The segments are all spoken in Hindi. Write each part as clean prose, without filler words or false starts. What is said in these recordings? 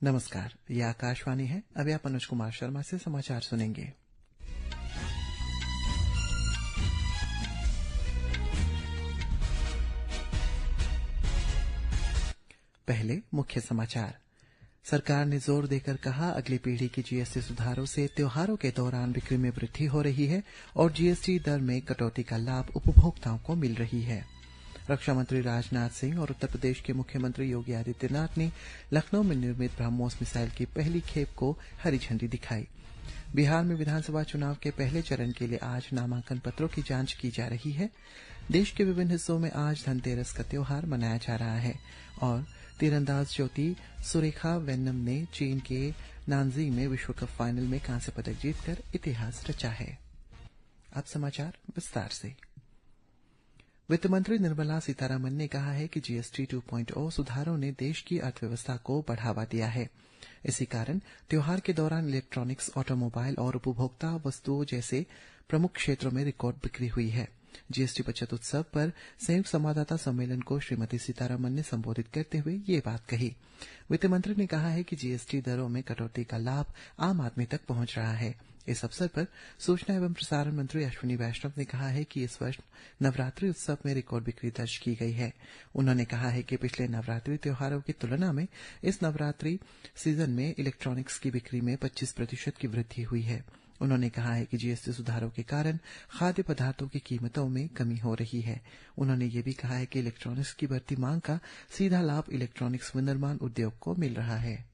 नमस्कार, ये आकाशवाणी है। अभी आप अनुज कुमार शर्मा से समाचार सुनेंगे। पहले मुख्य समाचार। सरकार ने जोर देकर कहा, अगली पीढ़ी की जीएसटी सुधारों से त्योहारों के दौरान बिक्री में वृद्धि हो रही है और जीएसटी दर में कटौती का लाभ उपभोक्ताओं को मिल रही है। रक्षा मंत्री राजनाथ सिंह और उत्तर प्रदेश के मुख्यमंत्री योगी आदित्यनाथ ने लखनऊ में निर्मित ब्रह्मोस मिसाइल की पहली खेप को हरी झंडी दिखाई। बिहार में विधानसभा चुनाव के पहले चरण के लिए आज नामांकन पत्रों की जांच की जा रही है। देश के विभिन्न हिस्सों में आज धनतेरस का त्योहार मनाया जा रहा है और तीरंदाज ज्योति सुरेखा वेन्नम ने चीन के नानजिंग में विश्व कप फाइनल में कांस्य पदक जीतकर इतिहास रचा है। अब समाचार विस्तार से। वित्त मंत्री निर्मला सीतारमण ने कहा है कि जीएसटी 2.0 सुधारों ने देश की अर्थव्यवस्था को बढ़ावा दिया है। इसी कारण त्योहार के दौरान इलेक्ट्रॉनिक्स, ऑटोमोबाइल और उपभोक्ता वस्तुओं जैसे प्रमुख क्षेत्रों में रिकॉर्ड बिक्री हुई है। जीएसटी बचत उत्सव पर संयुक्त संवाददाता सम्मेलन को श्रीमती सीतारमण ने संबोधित करते हुए ये बात कही। वित्त मंत्री ने कहा है कि जीएसटी दरों में कटौती का लाभ आम आदमी तक पहुंच रहा है। इस अवसर पर सूचना एवं प्रसारण मंत्री अश्विनी वैष्णव ने कहा है कि इस वर्ष नवरात्रि उत्सव में रिकॉर्ड बिक्री दर्ज की गई है। उन्होंने कहा है कि पिछले नवरात्रि त्योहारों की तुलना में इस नवरात्रि सीजन में इलेक्ट्रॉनिक्स की बिक्री में 25% की वृद्धि हुई है। उन्होंने कहा है कि जीएसटी सुधारों के कारण खाद्य पदार्थों की कीमतों में कमी हो रही है। उन्होंने ये भी कहा है कि इलेक्ट्रॉनिक्स की बढ़ती मांग का सीधा लाभ इलेक्ट्रॉनिक्स विनिर्माण उद्योग को मिल रहा है।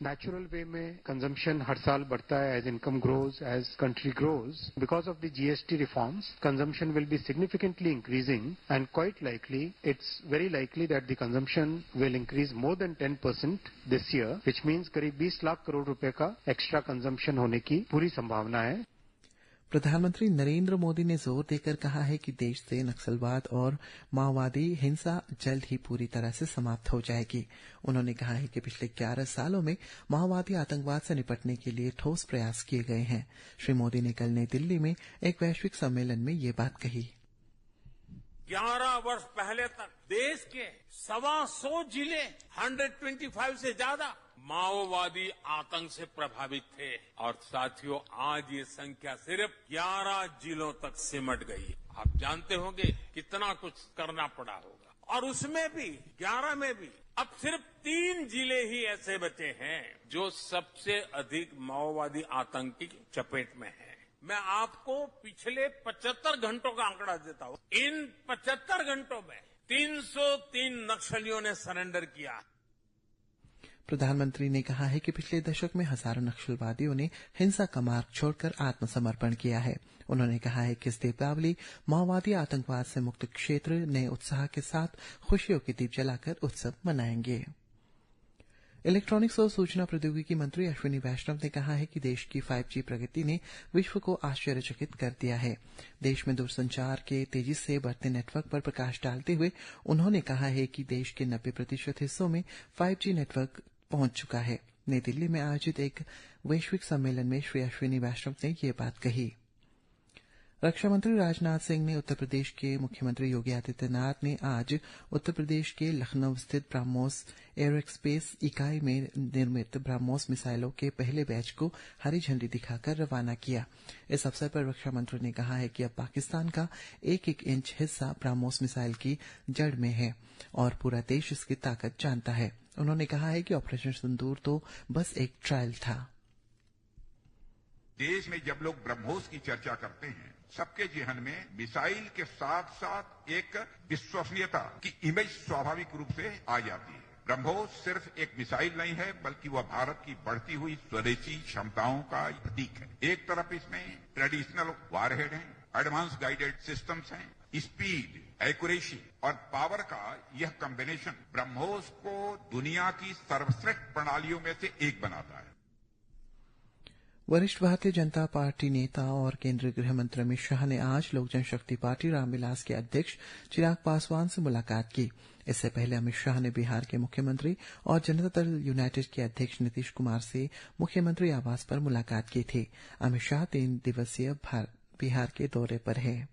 नेचुरल वे में कंजम्पशन हर साल बढ़ता है as income grows, as country grows. Because of the GST reforms, consumption will be significantly increasing and quite likely, it's very likely that the consumption will increase more than 10% this year, which means करीब 20 लाख करोड़ रुपए का एक्स्ट्रा कंजम्पशन होने की पूरी संभावना है। प्रधानमंत्री नरेंद्र मोदी ने जोर देकर कहा है कि देश से नक्सलवाद और माओवादी हिंसा जल्द ही पूरी तरह से समाप्त हो जाएगी। उन्होंने कहा है कि पिछले 11 सालों में माओवादी आतंकवाद से निपटने के लिए ठोस प्रयास किए गए हैं। श्री मोदी ने कल नई दिल्ली में एक वैश्विक सम्मेलन में ये बात कही। 11 वर्ष पहले तक देश के 125 जिले 125 से ज्यादा माओवादी आतंक से प्रभावित थे और साथियों, आज ये संख्या सिर्फ 11 जिलों तक सिमट गई। आप जानते होंगे कितना कुछ करना पड़ा होगा और उसमें भी 11 में भी अब सिर्फ 3 जिले ही ऐसे बचे हैं जो सबसे अधिक माओवादी आतंक की चपेट में है। मैं आपको पिछले 75 घंटों का आंकड़ा देता हूं। इन 75 घंटों में 303 नक्सलियों ने सरेंडर किया। प्रधानमंत्री ने कहा है कि पिछले दशक में हजारों नक्सलवादियों ने हिंसा का मार्ग छोड़कर आत्मसमर्पण किया है। उन्होंने कहा है कि इस दीपावली माओवादी आतंकवाद से मुक्त क्षेत्र नए उत्साह के साथ खुशियों के दीप जलाकर उत्सव मनाएंगे। इलेक्ट्रॉनिक्स और सूचना प्रौद्योगिकी मंत्री अश्विनी वैष्णव ने कहा है कि देश की 5G प्रगति ने विश्व को आश्चर्यचकित कर दिया है। देश में दूरसंचार के तेजी से बढ़ते नेटवर्क पर प्रकाश डालते हुए उन्होंने कहा है कि देश के 90% हिस्सों में 5G नेटवर्क पहुंच चुका है। नई दिल्ली में आयोजित एक वैश्विक सम्मेलन में श्री अश्विनी वैष्णव ने ये बात कही। रक्षा मंत्री राजनाथ सिंह ने उत्तर प्रदेश के मुख्यमंत्री योगी आदित्यनाथ ने आज उत्तर प्रदेश के लखनऊ स्थित ब्रह्मोस एरोस्पेस इकाई में निर्मित ब्रह्मोस मिसाइलों के पहले बैच को हरी झंडी दिखाकर रवाना किया। इस अवसर पर रक्षा मंत्री ने कहा है कि अब पाकिस्तान का 1-1 इंच हिस्सा ब्रह्मोस मिसाइल की जड़ में है और पूरा देश इसकी ताकत जानता है। उन्होंने कहा है कि ऑपरेशन सिंदूर तो बस एक ट्रायल था। देश में जब लोग ब्रह्मोस की चर्चा करते हैं, सबके जेहन में मिसाइल के साथ साथ एक विश्वसनीयता की इमेज स्वाभाविक रूप से आ जाती है। ब्रह्मोस सिर्फ एक मिसाइल नहीं है, बल्कि वह भारत की बढ़ती हुई स्वदेशी क्षमताओं का प्रतीक है। एक तरफ इसमें ट्रेडिशनल वारहेड हैं, एडवांस गाइडेड सिस्टम्स हैं, स्पीड, एक्यूरेसी और पावर का यह कॉम्बिनेशन ब्रह्मोस को दुनिया की सर्वश्रेष्ठ प्रणालियों में से एक बनाता है। वरिष्ठ भारतीय जनता पार्टी नेता और केंद्रीय गृह मंत्री अमित शाह ने आज लोक जनशक्ति पार्टी रामविलास के अध्यक्ष चिराग पासवान से मुलाकात की। इससे पहले अमित शाह ने बिहार के मुख्यमंत्री और जनता दल यूनाइटेड के अध्यक्ष नीतीश कुमार से मुख्यमंत्री आवास पर मुलाकात की थी। अमित शाह 3 दिवसीय बिहार के दौरे पर है।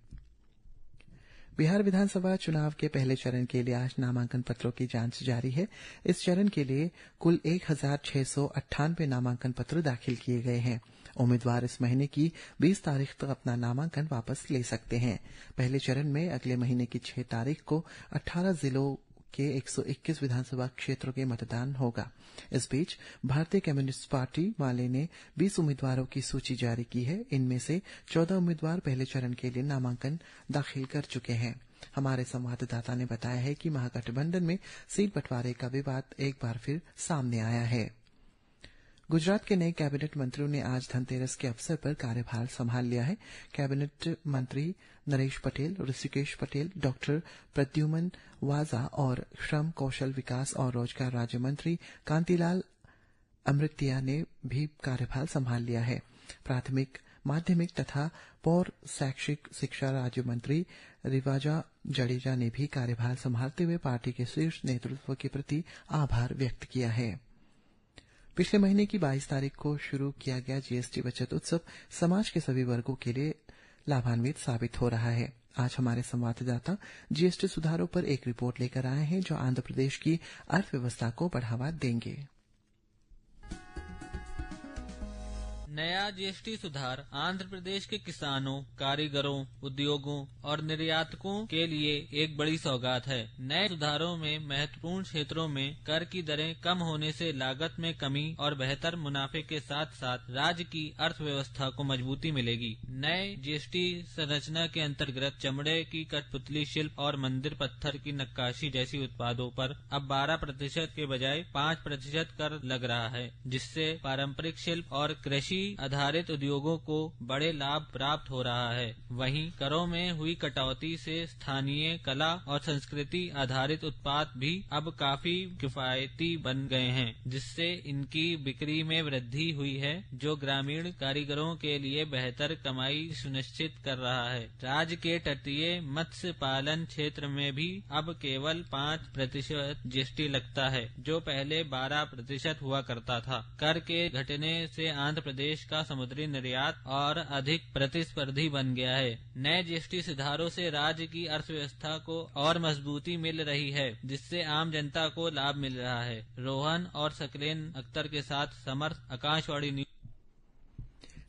बिहार विधानसभा चुनाव के पहले चरण के लिए आज नामांकन पत्रों की जांच जारी है। इस चरण के लिए कुल 1698 नामांकन पत्र दाखिल किए गए हैं। उम्मीदवार इस महीने की 20 तारीख तक अपना नामांकन वापस ले सकते हैं। पहले चरण में अगले महीने की 6 तारीख को 18 जिलों के 121 विधानसभा क्षेत्रों के मतदान होगा। इस बीच भारतीय कम्युनिस्ट पार्टी माले ने 20 उम्मीदवारों की सूची जारी की है। इनमें से 14 उम्मीदवार पहले चरण के लिए नामांकन दाखिल कर चुके हैं। हमारे संवाददाता ने बताया है कि महागठबंधन में सीट बंटवारे का विवाद एक बार फिर सामने आया है। गुजरात के नए कैबिनेट मंत्रियों ने आज धनतेरस के अवसर पर कार्यभार संभाल लिया है। कैबिनेट मंत्री नरेश पटेल, ऋषिकेश पटेल, डॉक्टर प्रद्युमन वाजा और श्रम, कौशल विकास और रोजगार राज्य मंत्री कांतिलाल अमृतिया ने भी कार्यभार संभाल लिया है। प्राथमिक, माध्यमिक तथा पौर शैक्षिक शिक्षा राज्य मंत्री रिवाजा जडेजा ने भी कार्यभार संभालते हुए पार्टी के शीर्ष नेतृत्व के प्रति आभार व्यक्त किया है। पिछले महीने की 22 तारीख को शुरू किया गया जीएसटी बचत उत्सव समाज के सभी वर्गों के लिए लाभान्वित साबित हो रहा है। आज हमारे संवाददाता जीएसटी सुधारों पर एक रिपोर्ट लेकर आए हैं जो आंध्र प्रदेश की अर्थव्यवस्था को बढ़ावा देंगे। नया जीएसटी सुधार आंध्र प्रदेश के किसानों, कारीगरों, उद्योगों और निर्यातकों के लिए एक बड़ी सौगात है। नए सुधारों में महत्वपूर्ण क्षेत्रों में कर की दरें कम होने से लागत में कमी और बेहतर मुनाफे के साथ साथ राज्य की अर्थव्यवस्था को मजबूती मिलेगी। नए जीएसटी संरचना के अंतर्गत चमड़े की कठपुतली शिल्प और मंदिर पत्थर की नक्काशी जैसी उत्पादों पर अब 12% के बजाय 5% कर लग रहा है, जिससे पारंपरिक शिल्प और कृषि आधारित उद्योगों को बड़े लाभ प्राप्त हो रहा है। वहीं करों में हुई कटौती से स्थानीय कला और संस्कृति आधारित उत्पाद भी अब काफी किफायती बन गए हैं, जिससे इनकी बिक्री में वृद्धि हुई है, जो ग्रामीण कारीगरों के लिए बेहतर कमाई सुनिश्चित कर रहा है। राज्य के तटीय मत्स्य पालन क्षेत्र में भी अब केवल 5% जीएसटी लगता है, जो पहले 12% हुआ करता था। कर के घटने से आंध्र प्रदेश का समुद्री निर्यात और अधिक प्रतिस्पर्धी बन गया है। नए जीएसटी सुधारों से राज्य की अर्थव्यवस्था को और मजबूती मिल रही है, जिससे आम जनता को लाभ मिल रहा है। रोहन और सकलेन अख्तर के साथ समर्थ, आकाशवाणी न्यूज।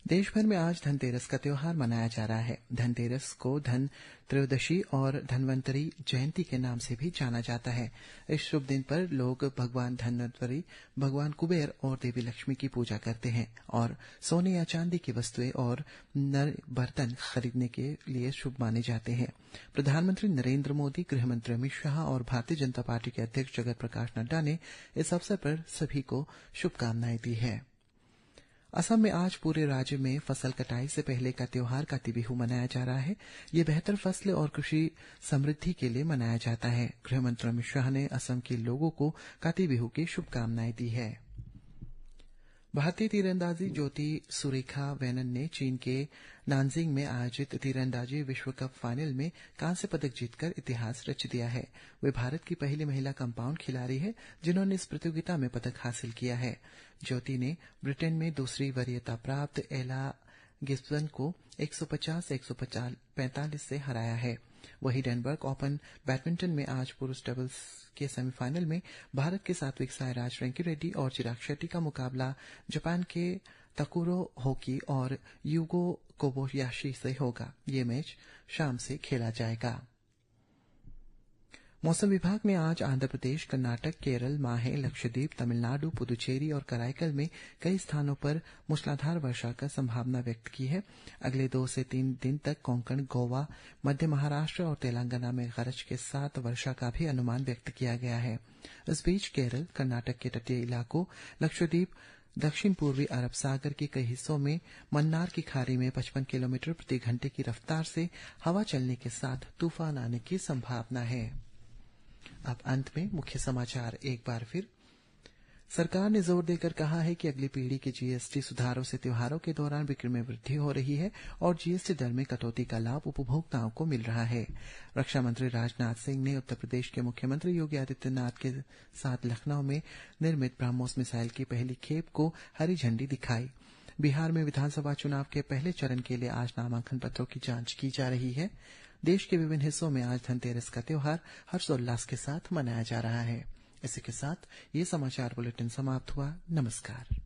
देश भर में आज धनतेरस का त्योहार मनाया जा रहा है। धनतेरस को धन त्रयोदशी और धन्वंतरी जयंती के नाम से भी जाना जाता है। इस शुभ दिन पर लोग भगवान धन्वंतरी, भगवान कुबेर और देवी लक्ष्मी की पूजा करते हैं और सोने या चांदी की वस्तुएं और नए बर्तन खरीदने के लिए शुभ माने जाते हैं। प्रधानमंत्री नरेंद्र मोदी, गृहमंत्री अमित शाह और भारतीय जनता पार्टी के अध्यक्ष जगत प्रकाश नड्डा ने इस अवसर पर सभी को शुभकामनाएं दी है। असम में आज पूरे राज्य में फसल कटाई से पहले का त्योहार काती बिहू मनाया जा रहा है। ये बेहतर फसल और कृषि समृद्धि के लिए मनाया जाता है। गृहमंत्री अमित शाह ने असम के लोगों को काती बिहू की शुभकामनाएं दी है। भारतीय तीरंदाजी ज्योति सुरेखा वेनन ने चीन के नानजिंग में आयोजित तीरंदाजी विश्व कप फाइनल में कांस्य पदक जीतकर इतिहास रच दिया है। वे भारत की पहली महिला कंपाउंड खिलाड़ी है जिन्होंने इस प्रतियोगिता में पदक हासिल किया है। ज्योति ने ब्रिटेन में दूसरी वरीयता प्राप्त एला गिब्सन को 150-145 से हराया है। वहीं डेनबर्ग ओपन बैडमिंटन में आज पुरुष डबल्स के सेमीफाइनल में भारत के सात्विक साईराज रंकीरेड्डी और चिराग शेट्टी का मुकाबला जापान के तकुरो होकी और यूगो कोबायाशी से होगा। ये मैच शाम से खेला जाएगा। मौसम विभाग ने आज आंध्र प्रदेश, कर्नाटक, केरल, माहे, लक्षद्वीप, तमिलनाडु, पुदुचेरी और कराईकल में कई स्थानों पर मूसलाधार वर्षा का संभावना व्यक्त की है। अगले 2 से 3 दिन तक कोंकण, गोवा, मध्य महाराष्ट्र और तेलंगाना में गरज के साथ वर्षा का भी अनुमान व्यक्त किया गया है। इस बीच केरल, कर्नाटक के तटीय इलाकों, लक्षद्वीप, दक्षिण पूर्वी अरब सागर के कई हिस्सों में मन्नार की खाड़ी में 55 किलोमीटर प्रति घंटे की रफ्तार से हवा चलने के साथ तूफान आने की संभावना है। अब अंत में मुख्य समाचार एक बार फिर। सरकार ने जोर देकर कहा है कि अगली पीढ़ी के जीएसटी सुधारों से त्योहारों के दौरान बिक्री में वृद्धि हो रही है और जीएसटी दर में कटौती का लाभ उपभोक्ताओं को मिल रहा है। रक्षा मंत्री राजनाथ सिंह ने उत्तर प्रदेश के मुख्यमंत्री योगी आदित्यनाथ के साथ लखनऊ में निर्मित ब्रह्मोस मिसाइल की पहली खेप को हरी झंडी दिखाई। बिहार में विधानसभा चुनाव के पहले चरण के लिए आज नामांकन पत्रों की जांच की जा रही है। देश के विभिन्न हिस्सों में आज धनतेरस का त्योहार हर्षोल्लास के साथ मनाया जा रहा है। इसी के साथ ये समाचार बुलेटिन समाप्त हुआ। नमस्कार।